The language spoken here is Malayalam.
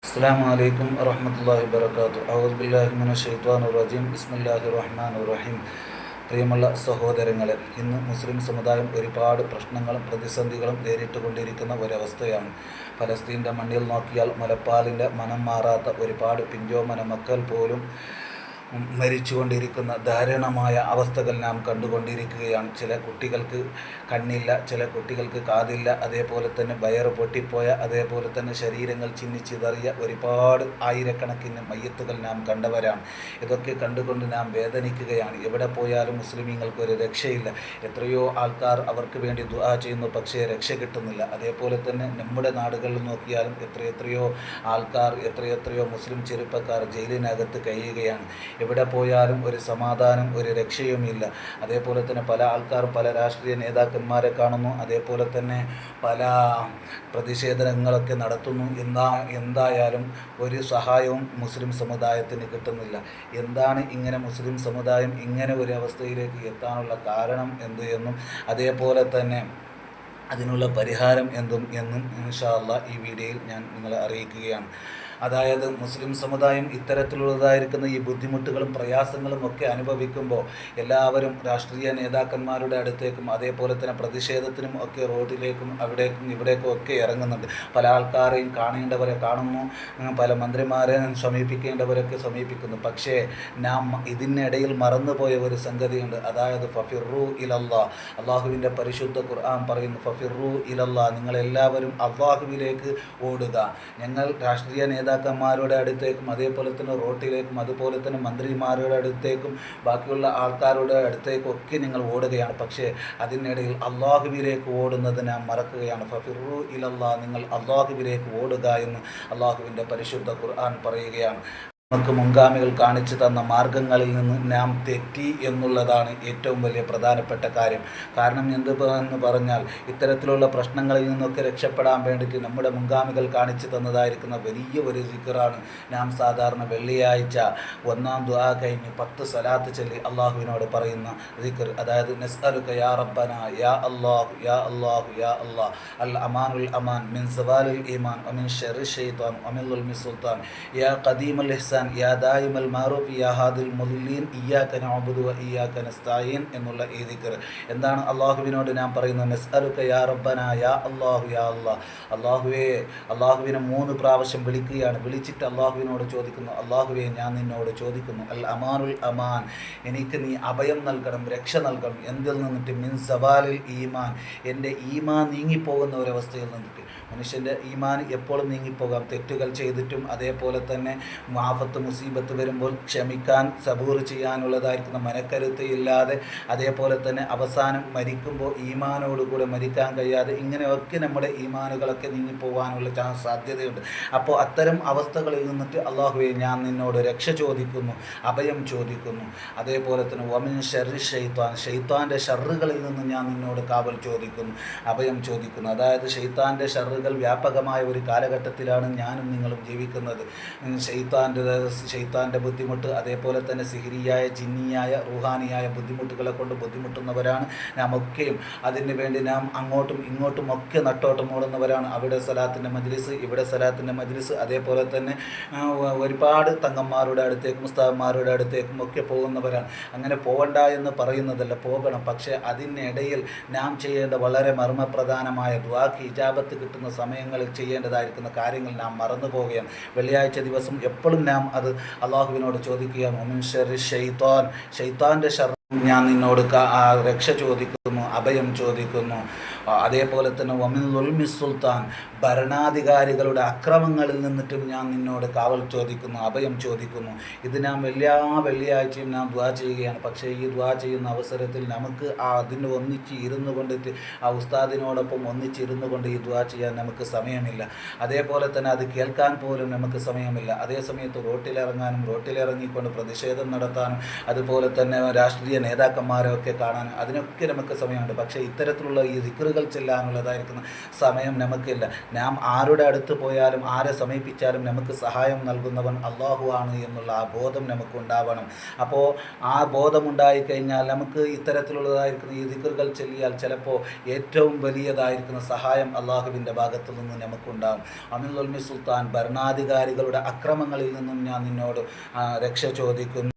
അസ്സലാമു അലൈക്കും വറഹ്മത്തുള്ളാഹി വബറകാതുഹു. അഊദു ബില്ലാഹി മിനശ് ശൈത്വാനിർ റജീം. ബിസ്മില്ലാഹിർ റഹ്മാനിർ റഹീം. പ്രിയമുള്ള സഹോദരങ്ങളെ, ഇന്ന് മുസ്ലിം സമുദായം ഒരുപാട് പ്രശ്നങ്ങളും പ്രതിസന്ധികളും നേരിട്ടുകൊണ്ടിരിക്കുന്ന ഒരവസ്ഥയാണ്. ഫലസ്തീൻ്റെ മണ്ണിൽ നോക്കിയാൽ മുലപ്പാലിൻ്റെ മനം മാറാത്ത ഒരുപാട് പിഞ്ചോമന മക്കൾ പോലും മരിച്ചുകൊണ്ടിരിക്കുന്ന ദാരുണമായ അവസ്ഥകൾ നാം കണ്ടുകൊണ്ടിരിക്കുകയാണ്. ചില കുട്ടികൾക്ക് കണ്ണില്ല, ചില കുട്ടികൾക്ക് കാതില്ല, അതേപോലെ തന്നെ വയറ് പൊട്ടിപ്പോയ, അതേപോലെ തന്നെ ശരീരങ്ങൾ ചിന്നിച്ചിതറിയ ഒരുപാട് ആയിരക്കണക്കിന് മയ്യത്തുകൾ നാം കണ്ടവരാണ്. ഇതൊക്കെ കണ്ടുകൊണ്ട് നാം വേദനിക്കുകയാണ്. എവിടെ പോയാലും മുസ്ലിമീങ്ങൾക്കൊരു രക്ഷയില്ല. എത്രയോ ആൾക്കാർ അവർക്ക് വേണ്ടി ദുആ ചെയ്യുന്നു, പക്ഷേ രക്ഷ കിട്ടുന്നില്ല. അതേപോലെ തന്നെ നമ്മുടെ നാടുകളിൽ നോക്കിയാലും എത്രയെത്രയോ ആൾക്കാർ, എത്രയെത്രയോ മുസ്ലിം ചെറുപ്പക്കാർ ജയിലിനകത്ത് കഴിയുകയാണ്. എവിടെ പോയാലും ഒരു സമാധാനം, ഒരു രക്ഷയുമില്ല. അതേപോലെ തന്നെ പല ആൾക്കാരും പല രാഷ്ട്രീയ നേതാക്കന്മാരെ കാണുന്നു, അതേപോലെ തന്നെ പല പ്രതിഷേധങ്ങളൊക്കെ നടത്തുന്നു. എന്തായാലും ഒരു സഹായവും മുസ്ലിം സമുദായത്തിന് കിട്ടുന്നില്ല. എന്താണ് ഇങ്ങനെ മുസ്ലിം സമുദായം ഇങ്ങനെ ഒരു അവസ്ഥയിലേക്ക് എത്താനുള്ള കാരണം എന്ത് എന്നും അതേപോലെ തന്നെ അതിനുള്ള പരിഹാരം എന്നും ഇൻഷാ അല്ലാഹ് ഈ വീഡിയോയിൽ ഞാൻ നിങ്ങളെ അറിയിക്കുകയാണ്. അതായത് മുസ്ലിം സമുദായം ഇത്തരത്തിലുള്ളതായിരിക്കുന്ന ഈ ബുദ്ധിമുട്ടുകളും പ്രയാസങ്ങളും ഒക്കെ അനുഭവിക്കുമ്പോൾ എല്ലാവരും രാഷ്ട്രീയ നേതാക്കന്മാരുടെ അടുത്തേക്കും അതേപോലെ തന്നെ പ്രതിഷേധത്തിനും ഒക്കെ റോഡിലേക്കും അവിടേക്കും ഇവിടേക്കും ഒക്കെ ഇറങ്ങുന്നുണ്ട്. പല ആൾക്കാരെയും കാണേണ്ടവരെ കാണുന്നു, പല മന്ത്രിമാരെ സമീപിക്കേണ്ടവരൊക്കെ സമീപിക്കുന്നു. പക്ഷേ നാം ഇതിനിടയിൽ മറന്നുപോയ ഒരു സംഗതിയുണ്ട്. അതായത് ഫഫിറു ഇലല്ലാ, അള്ളാഹുവിൻ്റെ പരിശുദ്ധ ഖുർആൻ പറയുന്നു, ഫഫിറു ഇലല്ലാ, നിങ്ങളെല്ലാവരും അള്ളാഹുവിലേക്ക് ഓടുക. ഞങ്ങൾ രാഷ്ട്രീയ നേതാക്കന്മാരുടെ അടുത്തേക്കും അതേപോലെ തന്നെ റോട്ടിലേക്കും അതുപോലെ തന്നെ മന്ത്രിമാരുടെ അടുത്തേക്കും ബാക്കിയുള്ള ആൾക്കാരുടെ അടുത്തേക്കും ഒക്കെ നിങ്ങൾ ഓടുകയാണ്. പക്ഷേ അതിനിടയിൽ അള്ളാഹുവിലേക്ക് ഓടുന്നത് നാം മറക്കുകയാണ്. ഫഫിറു ഇലല്ലാ, നിങ്ങൾ അള്ളാഹുവിലേക്ക് ഓടുക എന്ന് അള്ളാഹുവിൻ്റെ പരിശുദ്ധ ഖുർആൻ പറയുകയാണ്. നമുക്ക് മുൻഗാമികൾ കാണിച്ചു തന്ന മാർഗങ്ങളിൽ നിന്ന് നാം തെറ്റി എന്നുള്ളതാണ് ഏറ്റവും വലിയ പ്രധാനപ്പെട്ട കാര്യം. കാരണം എന്തെന്ന് പറഞ്ഞാൽ ഇത്തരത്തിലുള്ള പ്രശ്നങ്ങളിൽ നിന്നൊക്കെ രക്ഷപ്പെടാൻ വേണ്ടിയിട്ട് നമ്മുടെ മുൻഗാമികൾ കാണിച്ചു തന്നതായിരിക്കുന്ന വലിയ ഒരു സിക്റാണ് നാം സാധാരണ വെള്ളിയാഴ്ച ഒന്നാം ദുആ കഴിഞ്ഞ് 10 സ്വലാത്ത് ചൊല്ലി അള്ളാഹുവിനോട് പറയുന്ന സിക്ർ. അതായത് നസ്അലുക യാ റബ്ബന യാ അല്ലാഹു യാ അല്ലാഹു യാ അല്ലാഹ് അൽ അമാനുൽ അമാൻ മിൻ സവാലിൽ ഈമാൻ വമിൻ ശർരി ശൈത്താൻ വമിൻ ദുൽമി സുൽത്താൻ യാ ഖദീമുൽ ഇഹ്സാൻ യാ ദായിമൽ മാറൂഫ് യാ ഹാദിൽ മുദില്ലീൻ ഇയ്യാക നഅ്ബുദു വ ഇയ്യാക നസ്തഈൻ എന്നുള്ള ഈ ദിക്ർ. എന്താണ് അള്ളാഹുവിനോട് ഞാൻ പറയുന്നത്? നസ്അലുക യാ റബ്ബന യാ അല്ലാഹു യാ അല്ലാഹ്. അള്ളാഹുവേ, അള്ളാഹുവിനെ 3 പ്രാവശ്യം വിളിക്കുകയാണ്. വിളിച്ചിട്ട് അള്ളാഹുവിനോട് ചോദിക്കുന്നു, അള്ളാഹുവേ, ഞാൻ നിന്നോട് ചോദിക്കുന്നു, അൽ അമാനുൽ അമാൻ, എനിക്ക് നീ അഭയം നൽകണം, രക്ഷ നൽകണം. എന്തിൽ നിന്നിട്ട്? മിൻ സവാലിൽ ഈമാൻ, എൻ്റെ ഈമാൻ നീങ്ങിപ്പോകുന്ന ഒരവസ്ഥയിൽ നിന്നിട്ട്. മനുഷ്യൻ്റെ ഈമാൻ എപ്പോഴും നീങ്ങിപ്പോകാം, തെറ്റുകൾ ചെയ്തിട്ടും അതേപോലെ തന്നെ ആഫത്ത് മുസീബത്ത് വരുമ്പോൾ ക്ഷമിക്കാൻ സബൂർ ചെയ്യാനുള്ളതായിരിക്കുന്ന മനക്കരുത്ത് ഇല്ലാതെ, അതേപോലെ തന്നെ അവസാനം മരിക്കുമ്പോൾ ഈമാനോടുകൂടെ മരിക്കാൻ കഴിയാതെ, ഇങ്ങനെയൊക്കെ നമ്മുടെ ഈമാനുകളൊക്കെ നീങ്ങിപ്പോകാനുള്ള സാധ്യതയുണ്ട്. അപ്പോൾ അത്തരം അവസ്ഥകളിൽ നിന്നിട്ട് അള്ളാഹുവേ, ഞാൻ നിന്നോട് രക്ഷ ചോദിക്കുന്നു, അഭയം ചോദിക്കുന്നു. അതേപോലെ തന്നെ വമിൻ ശർരി ഷൈത്താൻ, ഷൈത്താൻ്റെ ഷർറുകളിൽ നിന്ന് ഞാൻ നിന്നോട് കാവൽ ചോദിക്കുന്നു, അഭയം ചോദിക്കുന്നു. അതായത് ഷൈത്താൻ്റെ ഷർറുകൾ വ്യാപകമായ ഒരു കാലഘട്ടത്തിലാണ് ഞാനും നിങ്ങളും ജീവിക്കുന്നത്. ഷെയ്ത്താൻ്റെ ബുദ്ധിമുട്ട്, അതേപോലെ തന്നെ സിഹിരിയായ ജിന്നിയായ റൂഹാനിയായ ബുദ്ധിമുട്ടുകളെ കൊണ്ട് ബുദ്ധിമുട്ടുന്നവരാണ് നാം ഒക്കെയും. അതിന് വേണ്ടി നാം അങ്ങോട്ടും ഇങ്ങോട്ടും ഒക്കെ നട്ടോട്ടം ഓടുന്നവരാണ്. അവിടെ സലാത്തിൻ്റെ മജ്ലിസ്, ഇവിടെ സലാത്തിൻ്റെ മജ്ലിസ്, അതേപോലെ തന്നെ ഒരുപാട് തങ്ങന്മാരുടെ അടുത്തേക്കും ഉസ്താദന്മാരുടെ അടുത്തേക്കും ഒക്കെ പോകുന്നവരാണ്. അങ്ങനെ പോകണ്ട എന്ന് പറയുന്നതല്ല, പോകണം. പക്ഷേ അതിനിടയിൽ നാം ചെയ്യേണ്ട വളരെ മർമ്മപ്രധാനമായ ദുആക്ക് ഇജാബത്ത് കിട്ടുന്ന സമയങ്ങളിൽ ചെയ്യേണ്ടതായിരിക്കുന്ന കാര്യങ്ങൾ നാം മറന്നു പോവുകയാണ്. വെള്ളിയാഴ്ച ദിവസം എപ്പോഴും നാം അത് അള്ളാഹുവിനോട് ചോദിക്കുകയാണ്. വമിൻ ശർരി ഷൈത്താൻ, ഷൈത്താൻ്റെ ഷർറ് ഞാൻ നിന്നോട് രക്ഷ ചോദിക്കുന്നു, അഭയം ചോദിക്കുന്നു. അതേപോലെ തന്നെ വമിൻ ദുൽമി സുൽത്താൻ, ഭരണാധികാരികളുടെ അക്രമങ്ങളിൽ നിന്നിട്ടും ഞാൻ നിന്നോട് കാവൽ ചോദിക്കുന്നു, അഭയം ചോദിക്കുന്നു. ഇത് നാം എല്ലാ വെള്ളിയാഴ്ചയും നാം ദുആ ചെയ്യുകയാണ്. പക്ഷേ ഈ ദുആ ചെയ്യുന്ന അവസരത്തിൽ നമുക്ക് അതിന് ഒന്നിച്ച് ഇരുന്നു കൊണ്ടിട്ട് ആ ഉസ്താദിനോടൊപ്പം ഒന്നിച്ചിരുന്നു കൊണ്ട് ഈ ദുആ ചെയ്യാൻ നമുക്ക് സമയമില്ല. അതേപോലെ തന്നെ അത് കേൾക്കാൻ പോലും നമുക്ക് സമയമില്ല. അതേ സമയത്ത് റോട്ടിലിറങ്ങാനും റോട്ടിലിറങ്ങിക്കൊണ്ട് പ്രതിഷേധം നടത്താനും അതുപോലെ തന്നെ രാഷ്ട്രീയ നേതാക്കന്മാരെയൊക്കെ കാണാനും അതിനൊക്കെ നമുക്ക് സമയമുണ്ട്. പക്ഷേ ഇത്തരത്തിലുള്ള ഈ ദിക്റുകൾ ദിക്റുകൾ ചെല്ലാനുള്ളതായിരിക്കുന്ന സമയം നമുക്കില്ല. നാം ആരുടെ അടുത്ത് പോയാലും ആരെ സമീപിച്ചാലും നമുക്ക് സഹായം നൽകുന്നവൻ അള്ളാഹു ആണ് എന്നുള്ള ആ ബോധം നമുക്കുണ്ടാവണം. അപ്പോൾ ആ ബോധമുണ്ടായിക്കഴിഞ്ഞാൽ നമുക്ക് ഇത്തരത്തിലുള്ളതായിരിക്കുന്ന ഈ ദിക്റുകൾ ചൊല്ലിയാൽ ചിലപ്പോൾ ഏറ്റവും വലിയതായിരിക്കുന്ന സഹായം അള്ളാഹുവിൻ്റെ ഭാഗത്തു നിന്ന് നമുക്കുണ്ടാകും. അമീറുൽ സുൽത്താൻ, ഭരണാധികാരികളുടെ അക്രമങ്ങളിൽ നിന്നും ഞാൻ നിന്നോട് രക്ഷ ചോദിക്കുന്നു.